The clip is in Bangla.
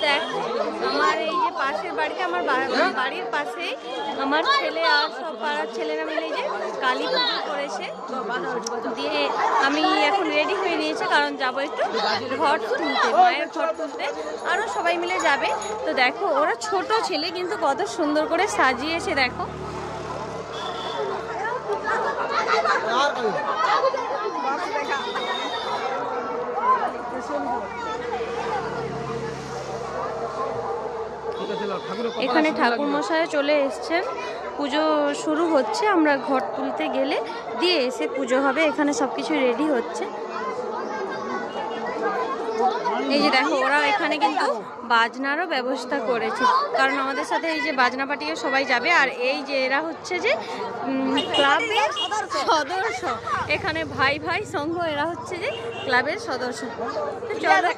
দেখো আমার এই যে পাশের বাড়িতে, আমার বাড়ির পাশেই আমার ছেলে আর সব পাড়ার ছেলেরা মিলে যে কালী পুজো করেছে। দিয়ে আমি এখন রেডি হয়ে নিয়েছি, কারণ যাবো একটু ঘট তুলতে, মায়ের ঘট তুলতে। আরও সবাই মিলে যাবে। তো দেখো ওরা ছোট ছেলে কিন্তু কত সুন্দর করে সাজিয়েছে দেখো। এখানে ঠাকুর মশাই চলে এসছেন, পুজো শুরু হচ্ছে। আমরা ঘট তুলতে গেলে দিয়ে এসে পুজো হবে। এখানে সবকিছু রেডি হচ্ছে। এই যে দেখো ওরা এখানে কিন্তু বাজনারও ব্যবস্থা করেছে, কারণ আমাদের সাথে এই যে বাজনা পার্টিও সবাই যাবে। আর এই যে এরা হচ্ছে যে ক্লাবের সদস্য, এখানে ভাই ভাই সংঘ, এরা হচ্ছে যে ক্লাবের সদস্য। চলো